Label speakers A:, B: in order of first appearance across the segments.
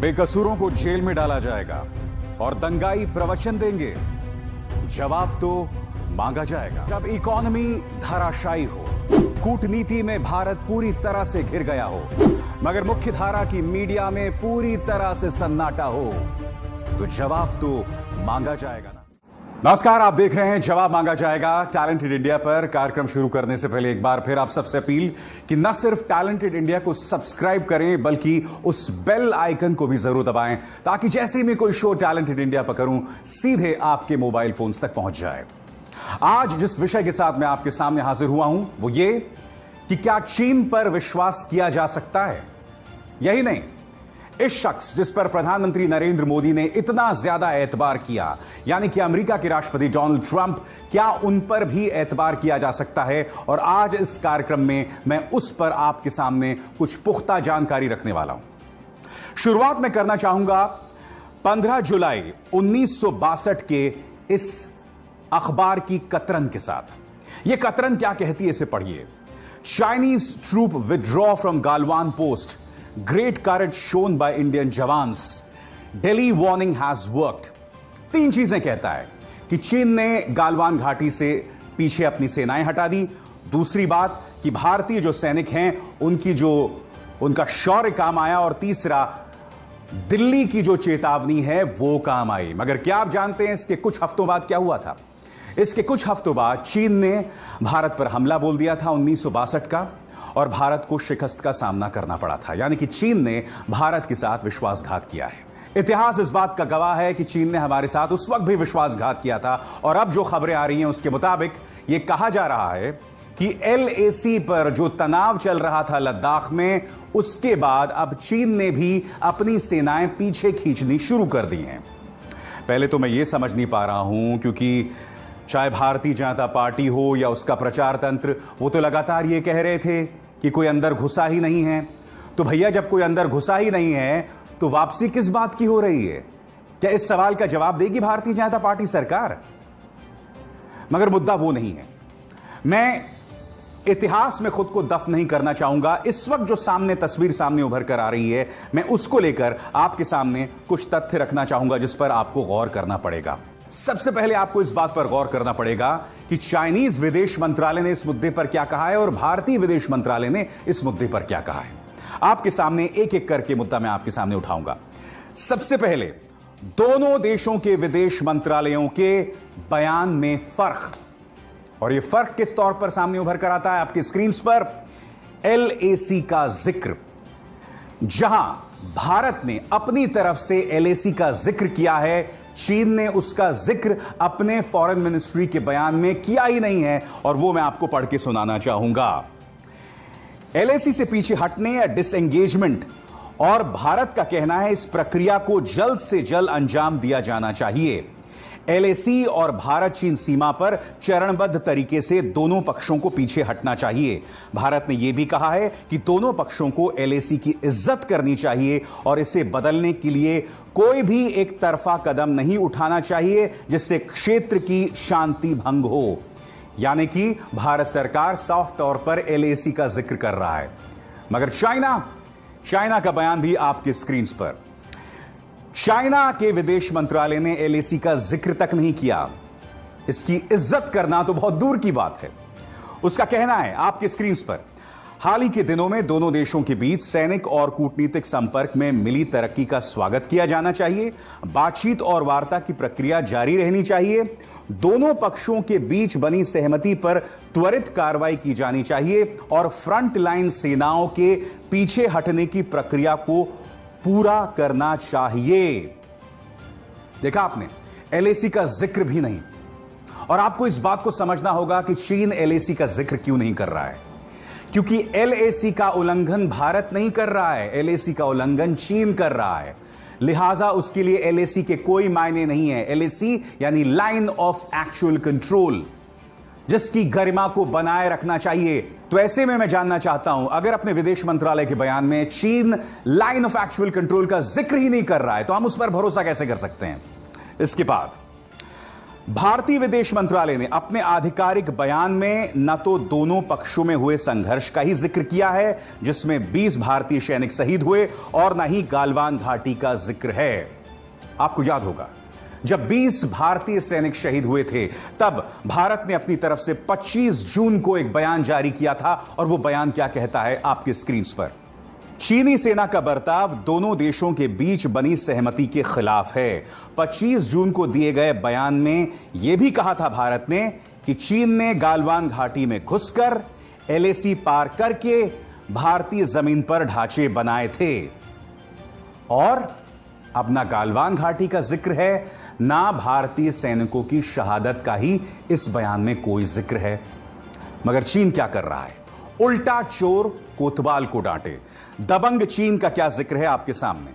A: बेकसूरों को जेल में डाला जाएगा और दंगाई प्रवचन देंगे। जवाब तो मांगा जाएगा। जब इकोनॉमी धराशायी हो, कूटनीति में भारत पूरी तरह से घिर गया हो, मगर मुख्य धारा की मीडिया में पूरी तरह से सन्नाटा हो, तो जवाब तो मांगा जाएगा ना। नमस्कार, आप देख रहे हैं जवाब मांगा जाएगा टैलेंटेड इंडिया पर। कार्यक्रम शुरू करने से पहले एक बार फिर आप सबसे अपील कि न सिर्फ टैलेंटेड इंडिया को सब्सक्राइब करें, बल्कि उस बेल आइकन को भी जरूर दबाएं, ताकि जैसे ही मैं कोई शो टैलेंटेड इंडिया पर करूं, सीधे आपके मोबाइल फोन्स तक पहुंच जाए। आज जिस विषय के साथ मैं आपके सामने हाजिर हुआ हूं, वो ये कि क्या चीन पर विश्वास किया जा सकता है। यही नहीं, इस शख्स जिस पर प्रधानमंत्री नरेंद्र मोदी ने इतना ज्यादा एतबार किया, यानी कि अमेरिका के राष्ट्रपति डोनाल्ड ट्रंप, क्या उन पर भी एतबार किया जा सकता है। और आज इस कार्यक्रम में मैं उस पर आपके सामने कुछ पुख्ता जानकारी रखने वाला हूं। शुरुआत में करना चाहूंगा 15 जुलाई 1962 के इस अखबार की कतरन के साथ। यह कतरन क्या कहती है, इसे पढ़िए। Chinese troop withdraw from Galwan post, great courage shown by Indian jawans, Delhi warning has worked. तीन चीजें कहता है कि चीन ने गालवान घाटी से पीछे अपनी सेनाएं हटा दी। दूसरी बात कि भारतीय जो सैनिक हैं उनका शौर्य काम आया। और तीसरा, दिल्ली की जो चेतावनी है वो काम आई। मगर क्या आप जानते हैं इसके कुछ हफ्तों बाद क्या हुआ था? इसके कुछ हफ्तों बाद चीन ने भारत पर हमला बोल दिया था 1962 का, और भारत को शिकस्त का सामना करना पड़ा था। यानी कि चीन ने भारत के साथ विश्वासघात किया है। इतिहास इस बात का गवाह है कि चीन ने हमारे साथ उस वक्त भी विश्वासघात किया था। और अब जो खबरें आ रही हैं उसके मुताबिक यह कहा जा रहा है कि LAC पर जो तनाव चल रहा था लद्दाख में, उसके बाद अब चीन ने भी अपनी सेनाएं पीछे खींचनी शुरू कर दी हैं। पहले तो मैं ये समझ नहीं पा रहा हूं, क्योंकि चाहे भारतीय जनता पार्टी हो या उसका प्रचार तंत्र, वो तो लगातार ये कह रहे थे कि कोई अंदर घुसा ही नहीं है। तो भैया, जब कोई अंदर घुसा ही नहीं है तो वापसी किस बात की हो रही है? क्या इस सवाल का जवाब देगी भारतीय जनता पार्टी सरकार? मगर मुद्दा वो नहीं है। मैं इतिहास में खुद को दफन नहीं करना चाहूंगा। इस वक्त जो तस्वीर सामने उभर कर आ रही है, मैं उसको लेकर आपके सामने कुछ तथ्य रखना चाहूंगा जिस पर आपको गौर करना पड़ेगा। सबसे पहले आपको इस बात पर गौर करना पड़ेगा कि चाइनीज विदेश मंत्रालय ने इस मुद्दे पर क्या कहा है और भारतीय विदेश मंत्रालय ने इस मुद्दे पर क्या कहा है। आपके सामने एक एक करके मुद्दा मैं आपके सामने उठाऊंगा। सबसे पहले, दोनों देशों के विदेश मंत्रालयों के बयान में फर्क। और यह फर्क किस तौर पर सामने उभर कर आता है आपकी स्क्रीन पर? LAC का जिक्र, जहां भारत ने अपनी तरफ से LAC का जिक्र किया है, चीन ने उसका जिक्र अपने फॉरेन मिनिस्ट्री के बयान में किया ही नहीं है। और वो मैं आपको पढ़ के सुनाना चाहूंगा। LAC से पीछे हटने या डिसएंगेजमेंट, और भारत का कहना है इस प्रक्रिया को जल्द से जल्द अंजाम दिया जाना चाहिए। LAC और भारत चीन सीमा पर चरणबद्ध तरीके से दोनों पक्षों को पीछे हटना चाहिए। भारत ने यह भी कहा है कि दोनों पक्षों को LAC की इज्जत करनी चाहिए और इसे बदलने के लिए कोई भी एक तरफा कदम नहीं उठाना चाहिए जिससे क्षेत्र की शांति भंग हो। यानी कि भारत सरकार साफ तौर पर LAC का जिक्र कर रहा है। मगर चाइना का बयान भी आपकी स्क्रीन पर। चाइना के विदेश मंत्रालय ने LAC का जिक्र तक नहीं किया। इसकी इज्जत करना तो बहुत दूर की बात है। उसका कहना है आपके स्क्रीन पर, हाल ही के दिनों में दोनों देशों के बीच सैनिक और कूटनीतिक संपर्क में मिली तरक्की का स्वागत किया जाना चाहिए। बातचीत और वार्ता की प्रक्रिया जारी रहनी चाहिए। दोनों पक्षों के बीच बनी सहमति पर त्वरित कार्रवाई की जानी चाहिए और फ्रंट लाइन सेनाओं के पीछे हटने की प्रक्रिया को पूरा करना चाहिए। देखा आपने, LAC का जिक्र भी नहीं। और आपको इस बात को समझना होगा कि चीन LAC का जिक्र क्यों नहीं कर रहा है, क्योंकि LAC का उल्लंघन भारत नहीं कर रहा है, LAC का उल्लंघन चीन कर रहा है। लिहाजा उसके लिए LAC के कोई मायने नहीं है। LAC यानी लाइन ऑफ एक्चुअल कंट्रोल, जिसकी गरिमा को बनाए रखना चाहिए। तो ऐसे में मैं जानना चाहता हूं, अगर अपने विदेश मंत्रालय के बयान में चीन लाइन ऑफ एक्चुअल कंट्रोल का जिक्र ही नहीं कर रहा है, तो हम उस पर भरोसा कैसे कर सकते हैं? इसके बाद भारतीय विदेश मंत्रालय ने अपने आधिकारिक बयान में न तो दोनों पक्षों में हुए संघर्ष का ही जिक्र किया है, जिसमें 20 भारतीय सैनिक शहीद हुए, और न ही गालवान घाटी का जिक्र है। आपको याद होगा, जब 20 भारतीय सैनिक शहीद हुए थे, तब भारत ने अपनी तरफ से 25 जून को एक बयान जारी किया था, और वो बयान क्या कहता है आपके स्क्रीन पर। चीनी सेना का बर्ताव दोनों देशों के बीच बनी सहमति के खिलाफ है। 25 जून को दिए गए बयान में यह भी कहा था भारत ने कि चीन ने गालवान घाटी में घुसकर एलएसी पार करके भारतीय जमीन पर ढांचे बनाए थे, और अब ना गालवान घाटी का जिक्र है, ना भारतीय सैनिकों की शहादत का ही इस बयान में कोई जिक्र है। मगर चीन क्या कर रहा है? उल्टा चोर कोतवाल को डांटे। दबंग चीन का क्या जिक्र है आपके सामने।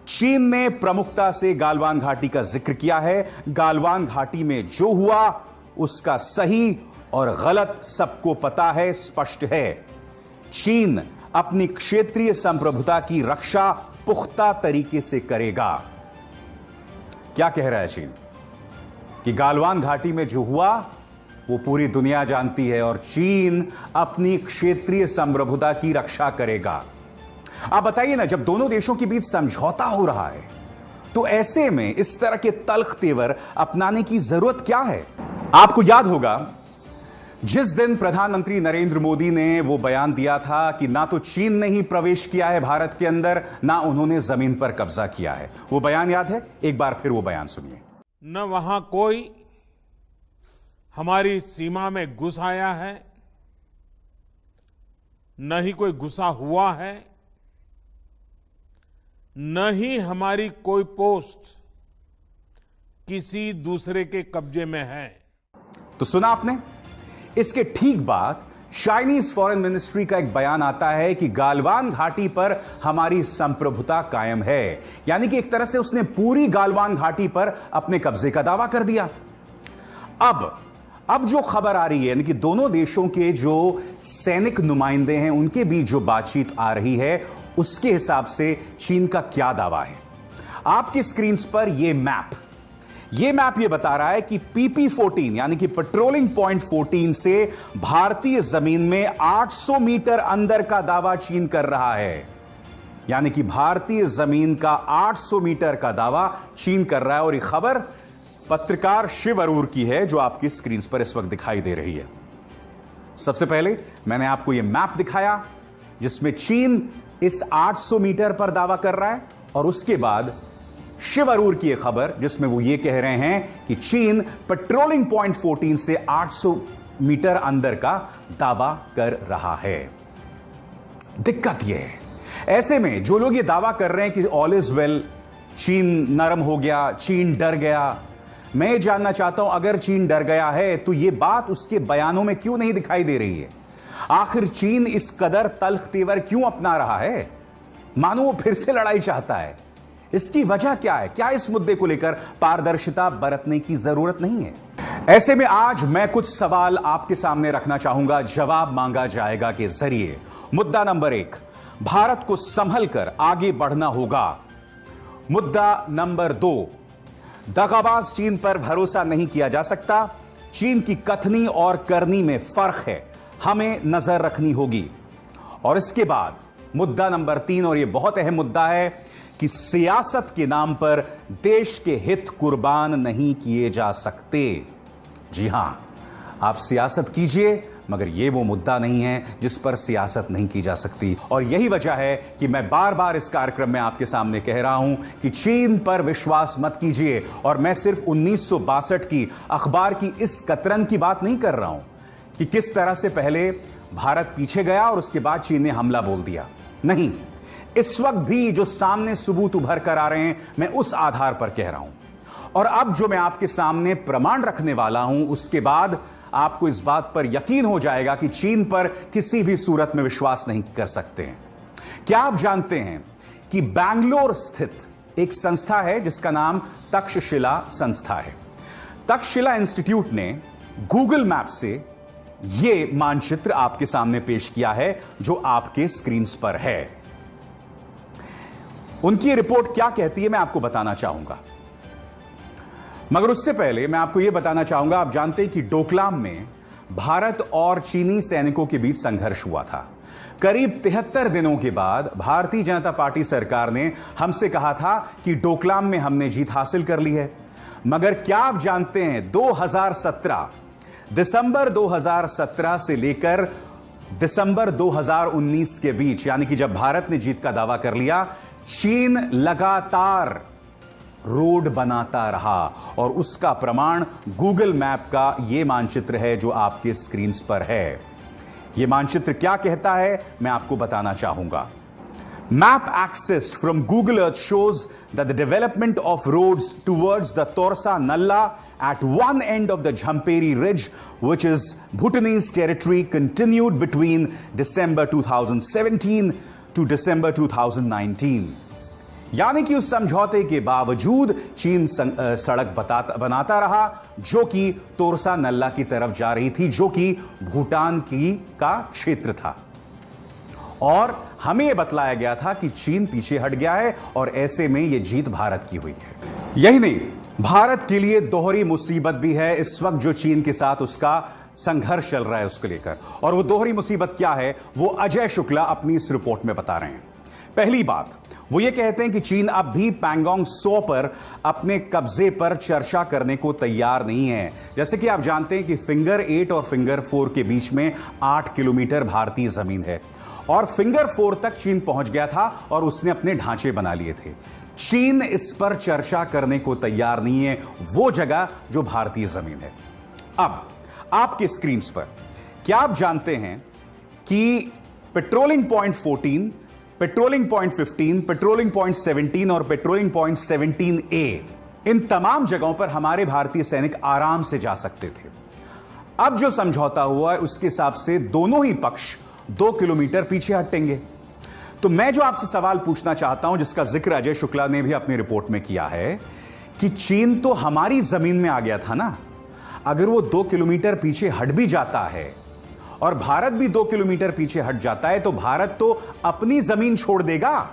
A: चीन ने प्रमुखता से गालवान घाटी का जिक्र किया है। गालवान घाटी में जो हुआ उसका सही और गलत सबको पता है, स्पष्ट है। चीन अपनी क्षेत्रीय संप्रभुता की रक्षा पुख्ता तरीके से करेगा। क्या कह रहा है चीन? कि गालवान घाटी में जो हुआ वो पूरी दुनिया जानती है, और चीन अपनी क्षेत्रीय संप्रभुता की रक्षा करेगा। आप बताइए ना, जब दोनों देशों के बीच समझौता हो रहा है, तो ऐसे में इस तरह के तल्ख तेवर अपनाने की जरूरत क्या है? आपको याद होगा, जिस दिन प्रधानमंत्री नरेंद्र मोदी ने वो बयान दिया था कि ना तो चीन ने ही प्रवेश किया है भारत के अंदर, ना उन्होंने जमीन पर कब्जा किया है। वो बयान याद है? एक बार फिर वो बयान सुनिए।
B: न वहां कोई हमारी सीमा में घुस आया है, न ही कोई घुसा हुआ है, न ही हमारी कोई पोस्ट किसी दूसरे के कब्जे में है।
A: तो सुना आपने? इसके ठीक बाद चाइनीज फॉरेन मिनिस्ट्री का एक बयान आता है कि गालवान घाटी पर हमारी संप्रभुता कायम है। यानी कि एक तरह से उसने पूरी गालवान घाटी पर अपने कब्जे का दावा कर दिया। अब जो खबर आ रही है, यानी कि दोनों देशों के जो सैनिक नुमाइंदे हैं उनके बीच जो बातचीत आ रही है, उसके हिसाब से चीन का क्या दावा है। आपकी स्क्रीन पर यह मैप ये बता रहा है कि PP-14 यानी कि पेट्रोलिंग पॉइंट 14 से भारतीय जमीन में 800 मीटर अंदर का दावा चीन कर रहा है। यानी कि भारतीय जमीन का 800 मीटर का दावा चीन कर रहा है। और यह खबर पत्रकार शिव अरोर की है, जो आपकी स्क्रीन पर इस वक्त दिखाई दे रही है। सबसे पहले मैंने आपको यह मैप दिखाया जिसमें चीन इस 800 मीटर पर दावा कर रहा है, और उसके बाद शिव अरोर की एक खबर जिसमें वो ये कह रहे हैं कि चीन पेट्रोलिंग पॉइंट 14 से 800 मीटर अंदर का दावा कर रहा है। दिक्कत यह है, ऐसे में जो लोग ये दावा कर रहे हैं कि ऑल इज वेल, चीन नरम हो गया, चीन डर गया, मैं जानना चाहता हूं, अगर चीन डर गया है तो यह बात उसके बयानों में क्यों नहीं दिखाई दे रही है? आखिर चीन इस कदर तल्ख तेवर क्यों अपना रहा है? मानो वो फिर से लड़ाई चाहता है। इसकी वजह क्या है? क्या इस मुद्दे को लेकर पारदर्शिता बरतने की जरूरत नहीं है? ऐसे में आज मैं कुछ सवाल आपके सामने रखना चाहूंगा, जवाब मांगा जाएगा के जरिए। मुद्दा नंबर 1, भारत को संभल कर आगे बढ़ना होगा। मुद्दा नंबर 2, दगाबाज चीन पर भरोसा नहीं किया जा सकता। चीन की कथनी और करनी में फर्क है, हमें नजर रखनी होगी। और इसके बाद मुद्दा नंबर 3, और यह बहुत अहम मुद्दा है कि सियासत के नाम पर देश के हित कुर्बान नहीं किए जा सकते। जी हां, आप सियासत कीजिए, मगर यह वो मुद्दा नहीं है जिस पर सियासत नहीं की जा सकती। और यही वजह है कि मैं बार बार इस कार्यक्रम में आपके सामने कह रहा हूं कि चीन पर विश्वास मत कीजिए। और मैं सिर्फ 1962 की अखबार की इस कतरन की बात नहीं कर रहा हूं कि किस तरह से पहले भारत पीछे गया और उसके बाद चीन ने हमला बोल दिया। नहीं, इस वक्त भी जो सामने सबूत उभर कर आ रहे हैं, मैं उस आधार पर कह रहा हूं। और अब जो मैं आपके सामने प्रमाण रखने वाला हूं, उसके बाद आपको इस बात पर यकीन हो जाएगा कि चीन पर किसी भी सूरत में विश्वास नहीं कर सकते हैं। क्या आप जानते हैं कि बैंगलोर स्थित एक संस्था है जिसका नाम तक्षशिला संस्था है। तक्षशिला इंस्टीट्यूट ने गूगल मैप से यह मानचित्र आपके सामने पेश किया है, जो आपके स्क्रीन पर है। उनकी रिपोर्ट क्या कहती है, मैं आपको बताना चाहूंगा। मगर उससे पहले मैं आपको यह बताना चाहूंगा, आप जानते हैं कि डोकलाम में भारत और चीनी सैनिकों के बीच संघर्ष हुआ था। करीब 73 दिनों के बाद भारतीय जनता पार्टी सरकार ने हमसे कहा था कि डोकलाम में हमने जीत हासिल कर ली है। मगर क्या आप जानते हैं, 2017 दिसंबर 2017 से लेकर दिसंबर 2019 के बीच, यानी कि जब भारत ने जीत का दावा कर लिया, चीन लगातार रोड बनाता रहा। और उसका प्रमाण गूगल मैप का यह मानचित्र है जो आपके स्क्रीन पर है। यह मानचित्र क्या कहता है मैं आपको बताना चाहूंगा। Map accessed from Google Earth shows that the development of roads towards the Torsa Nalla at one end of the Jhamperi Ridge, which is Bhutanese territory, continued between December 2017 to December 2019. यानी कि उस समझौते के बावजूद चीन सड़क बनाता रहा जो कि तोरसा नल्ला की तरफ जा रही थी, जो कि भूटान का क्षेत्र था। और हमें यह बतलाया गया था कि चीन पीछे हट गया है और ऐसे में यह जीत भारत की हुई है। यही नहीं, भारत के लिए दोहरी मुसीबत भी है इस वक्त जो चीन के साथ उसका संघर्ष चल रहा है उसको लेकर। और वो दोहरी मुसीबत क्या है वो अजय शुक्ला अपनी इस रिपोर्ट में बता रहे हैं। पहली बात, वो ये कहते हैं कि चीन अब भी पैंगोंग 100 पर अपने कब्जे पर चर्चा करने को तैयार नहीं है। जैसे कि आप जानते हैं कि फिंगर 8 और फिंगर 4 के बीच में 8 किलोमीटर भारतीय जमीन है और फिंगर 4 तक चीन पहुंच गया था और उसने अपने ढांचे बना लिए थे। चीन इस पर चर्चा करने को तैयार नहीं है, वो जगह जो भारतीय जमीन है। अब आपके स्क्रीन पर क्या आप जानते हैं कि patrolling point 14, patrolling point 15, patrolling point 17 और पेट्रोलिंग पॉइंट 17A, इन तमाम जगहों पर हमारे भारतीय सैनिक आराम से जा सकते थे। अब जो समझौता हुआ है उसके हिसाब से दोनों ही पक्ष 2 किलोमीटर पीछे हटेंगे। तो मैं जो आपसे सवाल पूछना चाहता हूं, जिसका जिक्र अजय शुक्ला ने भी अपनी रिपोर्ट में किया है, कि चीन तो हमारी जमीन में आ गया था ना, अगर वो 2 किलोमीटर पीछे हट भी जाता है और भारत भी 2 किलोमीटर पीछे हट जाता है तो भारत तो अपनी जमीन छोड़ देगा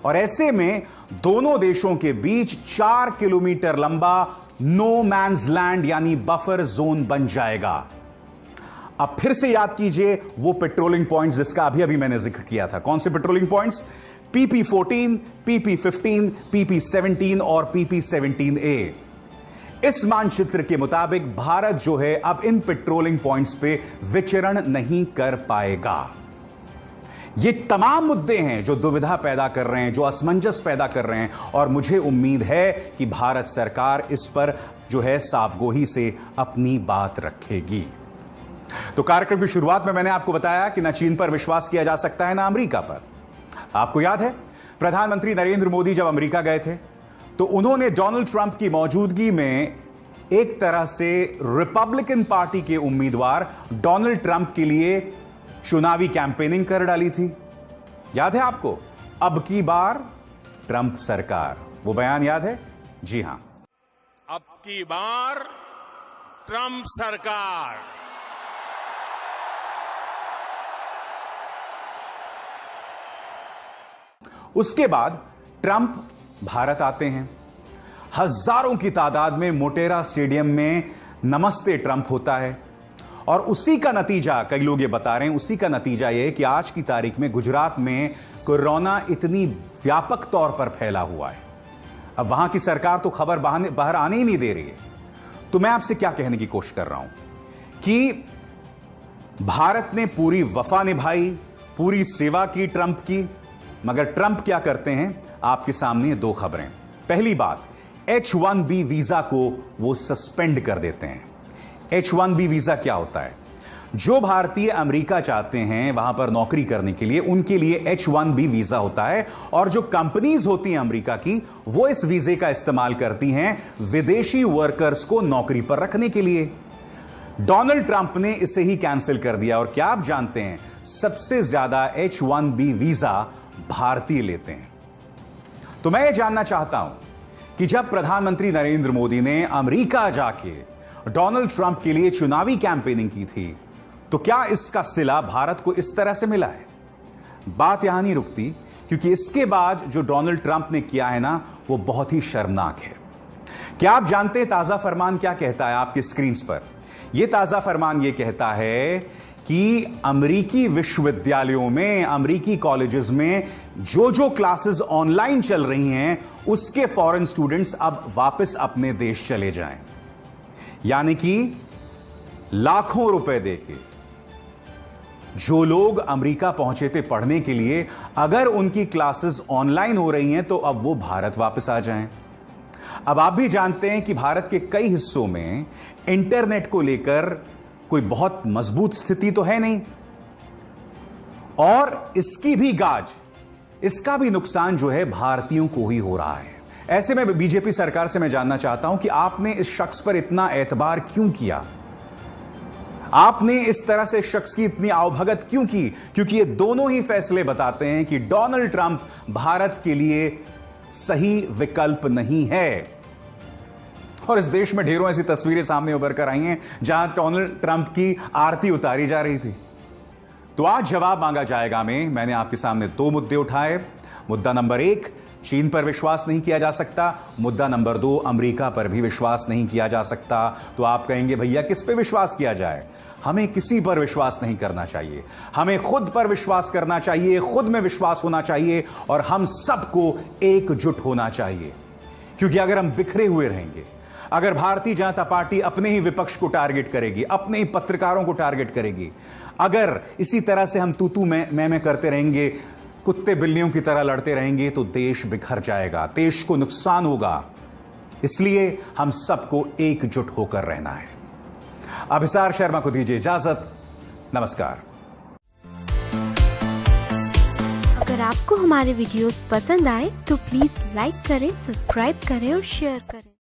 A: और ऐसे में दोनों देशों के बीच 4 किलोमीटर लंबा नो मैन्स लैंड यानी बफर जोन बन जाएगा। अब फिर से याद कीजिए वो पेट्रोलिंग पॉइंट्स जिसका अभी अभी मैंने जिक्र किया था। कौन से patrolling points? PP14, PP15, PP17 और PP17A। इस मानचित्र के मुताबिक भारत जो है अब इन पेट्रोलिंग पॉइंट्स पे विचरण नहीं कर पाएगा। ये तमाम मुद्दे हैं जो दुविधा पैदा कर रहे हैं, जो असमंजस पैदा कर रहे हैं और मुझे उम्मीद है कि भारत सरकार इस पर जो है साफगोही से अपनी बात रखेगी। तो कार्यक्रम की शुरुआत में मैंने आपको बताया कि ना चीन पर विश्वास किया जा सकता है ना अमेरिका पर। आपको याद है प्रधानमंत्री नरेंद्र मोदी जब अमेरिका गए थे तो उन्होंने डोनाल्ड ट्रंप की मौजूदगी में एक तरह से रिपब्लिकन पार्टी के उम्मीदवार डोनाल्ड ट्रंप के लिए चुनावी कैंपेनिंग कर डाली थी। याद है आपको? अब की बार ट्रंप सरकार, वो बयान याद है? जी हां,
B: अब की बार ट्रंप सरकार।
A: उसके बाद ट्रंप भारत आते हैं। हजारों की तादाद में मोटेरा स्टेडियम में नमस्ते ट्रंप होता है और उसी का नतीजा, कई लोग ये बता रहे हैं, उसी का नतीजा ये है कि आज की तारीख में गुजरात में कोरोना इतनी व्यापक तौर पर फैला हुआ है। अब वहां की सरकार तो खबर बाहर आने ही नहीं दे रही है। तो मैं आपसे क्या कहने की कोशिश कर रहा हूं कि भारत ने पूरी वफा निभाई, पूरी सेवा की ट्रंप की, मगर ट्रंप क्या करते हैं? आपके सामने 2 खबरें। पहली बात, H1B वीजा को वो सस्पेंड कर देते हैं। H1B वीजा क्या होता है? जो भारतीय अमेरिका चाहते हैं वहां पर नौकरी करने के लिए, उनके लिए H1B वीजा होता है और जो कंपनीज होती हैं अमेरिका की, वो इस वीजे का इस्तेमाल करती हैं विदेशी वर्कर्स को नौकरी पर रखने के लिए। डोनाल्ड ट्रंप ने इसे ही कैंसिल कर दिया और क्या आप जानते हैं सबसे ज्यादा H1B वीजा भारतीय लेते हैं। तो मैं ये जानना चाहता हूं कि जब प्रधानमंत्री नरेंद्र मोदी ने अमेरिका जाके डोनाल्ड ट्रंप के लिए चुनावी कैंपेनिंग की थी तो क्या इसका सिला भारत को इस तरह से मिला है? बात यहां नहीं रुकती, क्योंकि इसके बाद जो डोनाल्ड ट्रंप ने किया है ना, वो बहुत ही शर्मनाक है। क्या आप जानते हैं ताजा फरमान क्या कहता है आपकी स्क्रीन पर? यह ताजा फरमान यह कहता है कि अमेरिकी विश्वविद्यालयों में, अमेरिकी कॉलेजेस में जो क्लासेस ऑनलाइन चल रही हैं, उसके फॉरेन स्टूडेंट्स अब वापस अपने देश चले जाएं। यानी कि लाखों रुपए देके जो लोग अमेरिका पहुंचे थे पढ़ने के लिए, अगर उनकी क्लासेस ऑनलाइन हो रही हैं तो अब वो भारत वापस आ जाएं। अब आप भी जानते हैं कि भारत के कई हिस्सों में इंटरनेट को लेकर कोई बहुत मजबूत स्थिति तो है नहीं, और इसकी भी गाज, इसका भी नुकसान जो है भारतीयों को ही हो रहा है। ऐसे में बीजेपी सरकार से मैं जानना चाहता हूं कि आपने इस शख्स पर इतना एतबार क्यों किया? आपने इस तरह से शख्स की इतनी आवभगत क्यों की? क्योंकि ये दोनों ही फैसले बताते हैं कि डोनाल्ड ट्रंप भारत के लिए सही विकल्प नहीं है। और इस देश में ढेरों ऐसी तस्वीरें सामने उभर कर आई हैं जहां डोनाल्ड ट्रंप की आरती उतारी जा रही थी। तो आज जवाब मांगा जाएगा में मैंने आपके सामने 2 मुद्दे उठाए। मुद्दा नंबर 1, चीन पर विश्वास नहीं किया जा सकता। मुद्दा नंबर 2, अमेरिका पर भी विश्वास नहीं किया जा सकता। तो आप कहेंगे भैया किस पे विश्वास किया जाए? हमें किसी पर विश्वास नहीं करना चाहिए, हमें खुद पर विश्वास करना चाहिए, खुद में विश्वास होना चाहिए, और हम सबको एकजुट होना चाहिए। क्योंकि अगर हम बिखरे हुए रहेंगे, अगर भारतीय जनता पार्टी अपने ही विपक्ष को टारगेट करेगी, अपने ही पत्रकारों को टारगेट करेगी, अगर इसी तरह से हम तू मैं करते रहेंगे, कुत्ते बिल्लियों की तरह लड़ते रहेंगे, तो देश बिखर जाएगा, देश को नुकसान होगा। इसलिए हम सबको एकजुट होकर रहना है। अभिसार शर्मा को दीजिए इजाजत। नमस्कार।
C: अगर आपको हमारे वीडियोस पसंद आए तो प्लीज लाइक करें, सब्सक्राइब करें और शेयर करें।